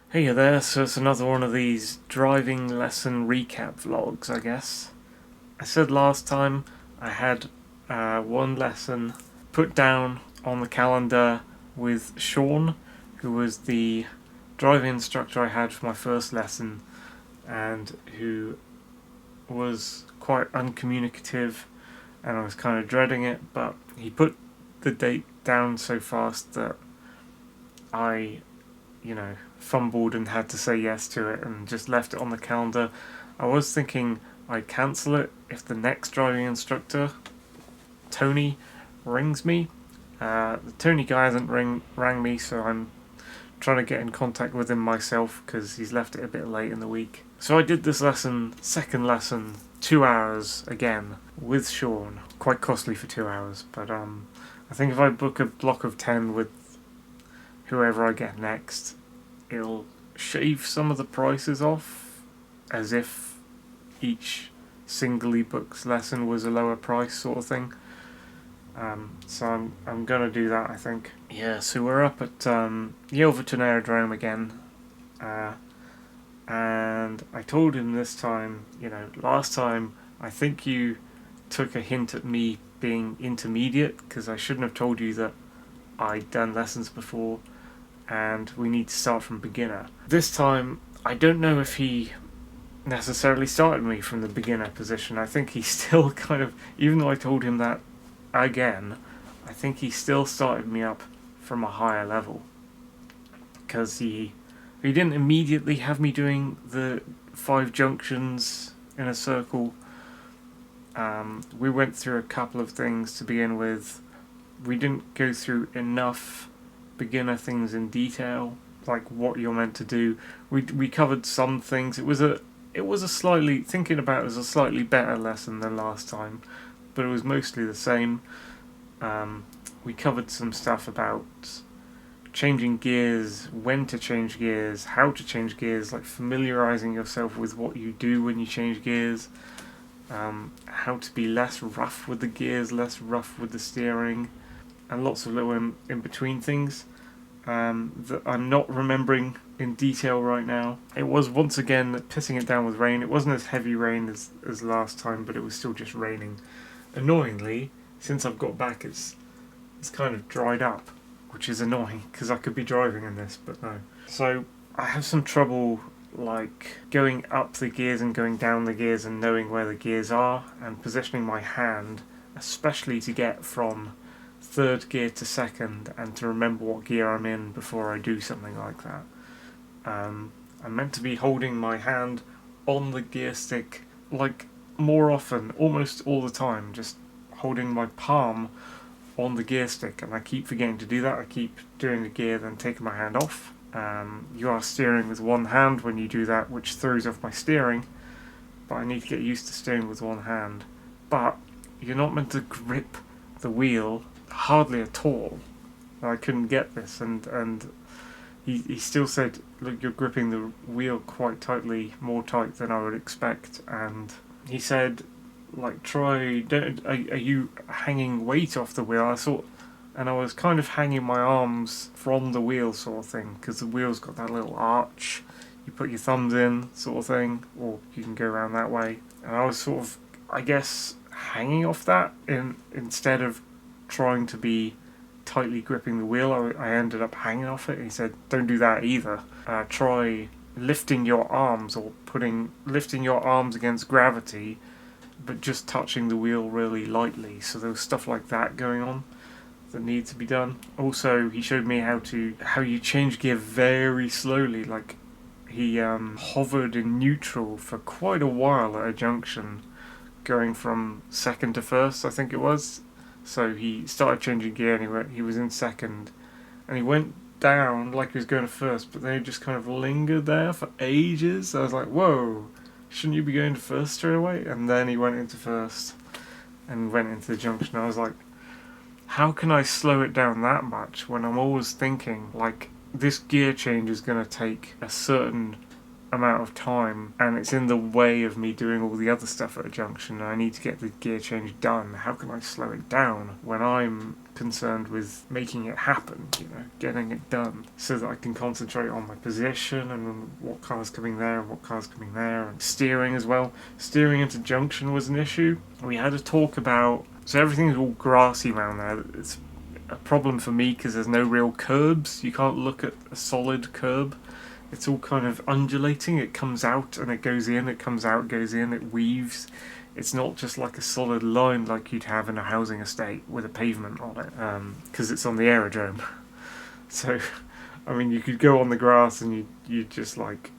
Hey there, so it's another one of these driving lesson recap vlogs, I guess. I said last time I had one lesson put down on the calendar with Sean, who was the driving instructor I had for my first lesson and who was quite uncommunicative, and I was kind of dreading it, but he put the date down so fast that I fumbled and had to say yes to it and just left it on the calendar. I was thinking I'd cancel it if the next driving instructor, Tony, rings me. The Tony guy hasn't rang me, so I'm trying to get in contact with him myself because he's left it a bit late in the week. So I did this lesson, second lesson, 2 hours again with Sean. Quite costly for 2 hours, but I think if I book a block of 10 with whoever I get next, it'll shave some of the prices off, as if each singly booked lesson was a lower price sort of thing. So I'm gonna do that, I think. Yeah, so we're up at Yelverton Aerodrome again, and I told him this time, last time I think you took a hint at me being intermediate because I shouldn't have told you that I'd done lessons before and we need to start from beginner. This time, I don't know if he necessarily started me from the beginner position. I think he still kind of, even though I told him that again, I think he still started me up from a higher level. Because he didn't immediately have me doing the 5 junctions in a circle. We went through a couple of things to begin with. We didn't go through enough beginner things in detail, like what you're meant to do. We covered some things. It was a slightly, thinking about it, as a slightly better lesson than last time, but it was mostly the same. We covered some stuff about changing gears, when to change gears, how to change gears, like familiarizing yourself with what you do when you change gears, how to be less rough with the gears, less rough with the steering, and lots of little in between things that I'm not remembering in detail right now. It was once again pissing it down with rain. It wasn't as heavy rain as last time, but it was still just raining. Annoyingly, since I've got back, it's kind of dried up, which is annoying because I could be driving in this, but no. So I have some trouble like going up the gears and going down the gears and knowing where the gears are and positioning my hand, especially to get from third gear to second and to remember what gear I'm in before I do something like that. I'm meant to be holding my hand on the gear stick like more often, almost all the time, just holding my palm on the gear stick, and I keep forgetting to do that. I keep doing the gear, then taking my hand off. You are steering with one hand when you do that, which throws off my steering, but I need to get used to steering with one hand. But you're not meant to grip the wheel hardly at all. I couldn't get this, and he still said, look, you're gripping the wheel quite tightly, more tight than I would expect, and he said, like, try, are you hanging weight off the wheel? I thought, and I was kind of hanging my arms from the wheel sort of thing, because the wheel's got that little arch, you put your thumbs in sort of thing, or you can go around that way, and I was sort of, I guess, hanging off that instead of trying to be tightly gripping the wheel. I ended up hanging off it. He said, don't do that either. Try lifting your arms, or lifting your arms against gravity, but just touching the wheel really lightly. So there was stuff like that going on that needs to be done. Also, he showed me how you change gear very slowly. Like, he hovered in neutral for quite a while at a junction, going from second to first, I think it was. So he started changing gear and he was in second, and he went down like he was going to first, but then he just kind of lingered there for ages. I was like, whoa, shouldn't you be going to first straight away? And then he went into first and went into the junction. I was like, how can I slow it down that much when I'm always thinking, like, this gear change is going to take a certain amount of time and it's in the way of me doing all the other stuff at a junction and I need to get the gear change done, how can I slow it down when I'm concerned with making it happen, getting it done, so that I can concentrate on my position and what car's coming there and what car's coming there, and steering as well. Steering into junction was an issue. We had a talk about, so everything's all grassy around there. It's a problem for me because there's no real curbs. You can't look at a solid curb. It's all kind of undulating. It comes out and it goes in, it comes out, goes in, it weaves. It's not just like a solid line like you'd have in a housing estate with a pavement on it, because it's on the aerodrome. So, I mean, you could go on the grass and you just like,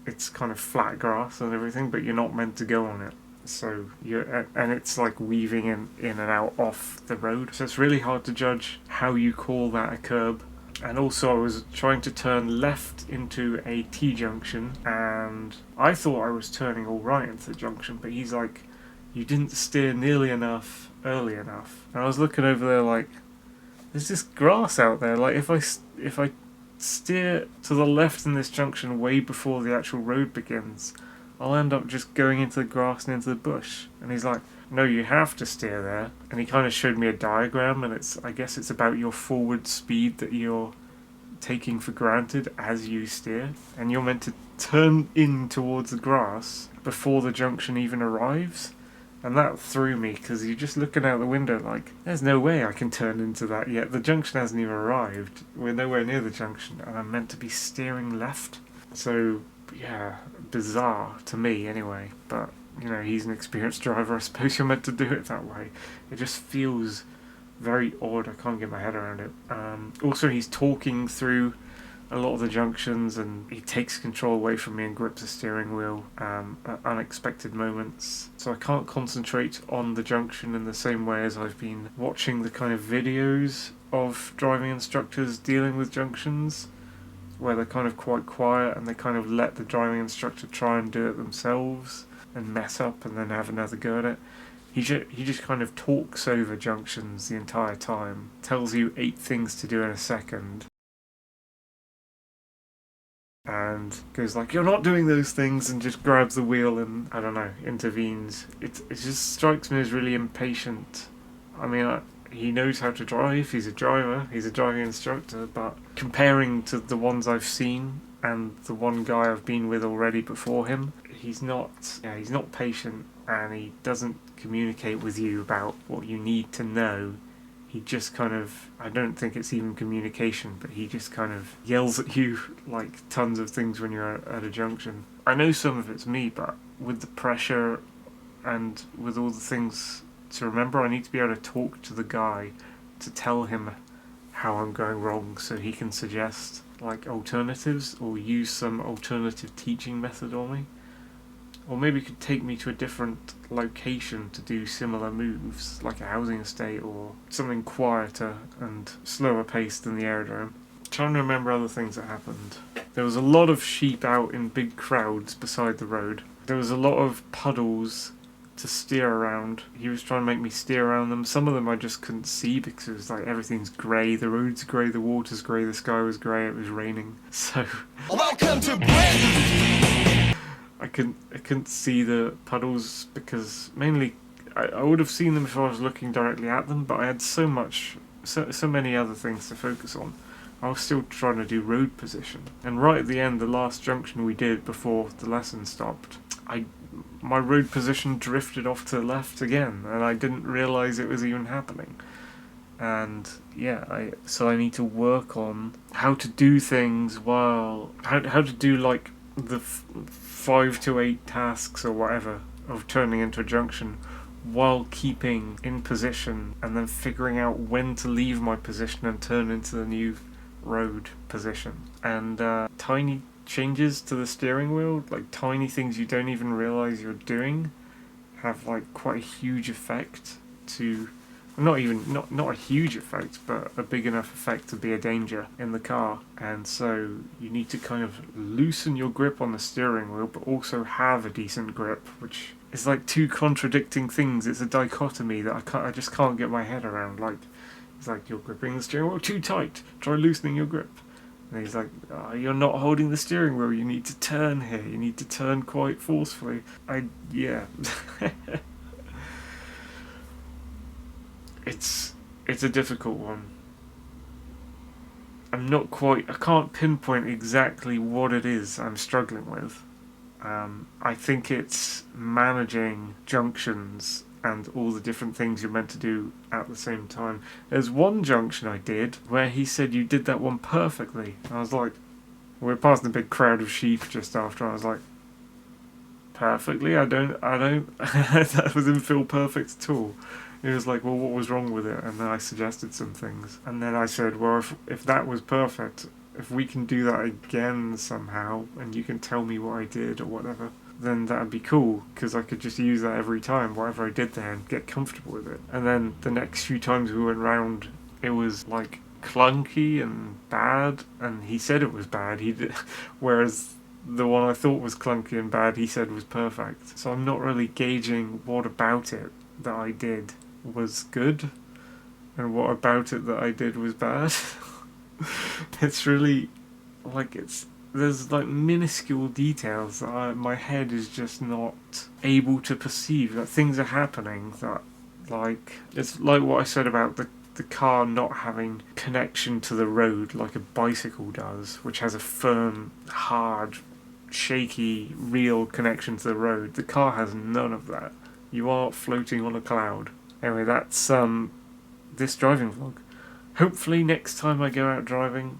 it's kind of flat grass and everything, but you're not meant to go on it. So and it's like weaving in and out off the road. So it's really hard to judge how you call that a curb. And also I was trying to turn left into a T-junction and I thought I was turning all right into the junction, but he's like, you didn't steer nearly enough, early enough. And I was looking over there like, there's this grass out there, like if I steer to the left in this junction way before the actual road begins, I'll end up just going into the grass and into the bush. And he's like, no, you have to steer there. And he kind of showed me a diagram, and I guess it's about your forward speed that you're taking for granted as you steer. And you're meant to turn in towards the grass before the junction even arrives. And that threw me, because you're just looking out the window like, there's no way I can turn into that yet. The junction hasn't even arrived. We're nowhere near the junction, and I'm meant to be steering left. So, yeah, bizarre to me anyway. But, he's an experienced driver. I suppose you're meant to do it that way. It just feels very odd. I can't get my head around it. Also, he's talking through a lot of the junctions, and he takes control away from me and grips the steering wheel at unexpected moments. So I can't concentrate on the junction in the same way as I've been watching the kind of videos of driving instructors dealing with junctions, where they're kind of quite quiet and they kind of let the driving instructor try and do it themselves and mess up and then have another go at it. He just kind of talks over junctions the entire time, tells you 8 things to do in a second, and goes like, you're not doing those things, and just grabs the wheel and, I don't know, intervenes. It just strikes me as really impatient. I mean, he knows how to drive, he's a driver, he's a driving instructor, but comparing to the ones I've seen and the one guy I've been with already before him, he's not patient, and he doesn't communicate with you about what you need to know. He just kind of, I don't think it's even communication, but he just kind of yells at you like tons of things when you're at a junction. I know some of it's me, but with the pressure and with all the things to remember, I need to be able to talk to the guy to tell him how I'm going wrong, so he can suggest like alternatives or use some alternative teaching method on me. Or maybe he could take me to a different location to do similar moves, like a housing estate or something quieter and slower paced than the aerodrome. I'm trying to remember other things that happened. There was a lot of sheep out in big crowds beside the road. There was a lot of puddles to steer around. He was trying to make me steer around them. Some of them I just couldn't see because it was like everything's grey, the road's grey, the water's grey, the sky was grey, it was raining. So welcome to Britain! I couldn't see the puddles because mainly I would have seen them if I was looking directly at them, but I had so many other things to focus on. I was still trying to do road position. And right at the end, the last junction we did before the lesson stopped, my road position drifted off to the left again, and I didn't realise it was even happening. And yeah, so I need to work on how to do things how to do like the 5 to 8 tasks or whatever of turning into a junction while keeping in position, and then figuring out when to leave my position and turn into the new road position. And tiny changes to the steering wheel, like tiny things you don't even realise you're doing, have like quite a huge effect to, not a huge effect, but a big enough effect to be a danger in the car. And so you need to kind of loosen your grip on the steering wheel, but also have a decent grip, which is like two contradicting things. It's a dichotomy that I just can't get my head around. Like, it's like you're gripping the steering wheel too tight, try loosening your grip. And he's like, oh, you're not holding the steering wheel, you need to turn here, you need to turn quite forcefully. Yeah. It's a difficult one. I can't pinpoint exactly what it is I'm struggling with. I think it's managing junctions and all the different things you're meant to do at the same time. There's one junction I did where he said you did that one perfectly. I was like, we're passing a big crowd of sheep just after. I was like, perfectly? I don't, that didn't feel perfect at all. He was like, well, what was wrong with it? And then I suggested some things. And then I said, well, if that was perfect, if we can do that again somehow, and you can tell me what I did or whatever, then that'd be cool, because I could just use that every time, whatever I did there, and get comfortable with it. And then the next few times we went round, it was like clunky and bad, and he said it was bad. Whereas the one I thought was clunky and bad, he said was perfect. So I'm not really gauging what about it that I did was good, and what about it that I did was bad. It's really like there's like minuscule details that my head is just not able to perceive. That things are happening that, like, it's like what I said about the car not having connection to the road like a bicycle does, which has a firm, hard, shaky, real connection to the road. The car has none of that. You are floating on a cloud. Anyway, that's this driving vlog. Hopefully next time I go out driving,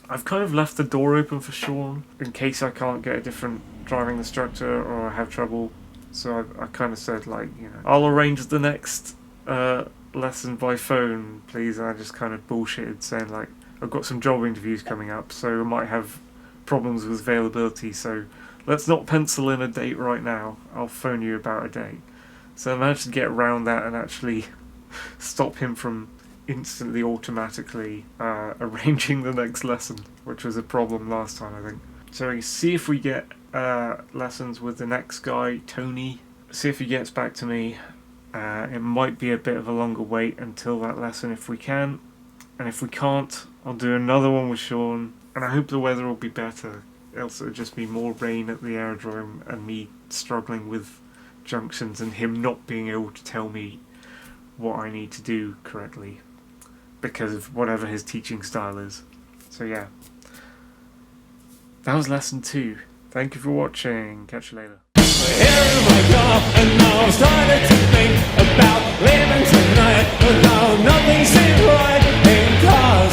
I've kind of left the door open for Sean in case I can't get a different driving instructor or I have trouble. So I kind of said, like, you know, I'll arrange the next lesson by phone, please. And I just kind of bullshitted, saying, like, I've got some job interviews coming up, so I might have problems with availability, so let's not pencil in a date right now. I'll phone you about a date. So I managed to get around that and actually stop him from instantly automatically arranging the next lesson, which was a problem last time, I think. So we see if we get lessons with the next guy, Tony. See if he gets back to me. It might be a bit of a longer wait until that lesson if we can, and if we can't, I'll do another one with Sean, and I hope the weather will be better, else it'll just be more rain at the aerodrome and me struggling with junctions and him not being able to tell me what I need to do correctly because of whatever his teaching style is. So yeah, that was lesson 2. Thank you for watching. Catch you later. Here in my car, and now I'm starting to think about leaving tonight, but now nothing seems right in cars.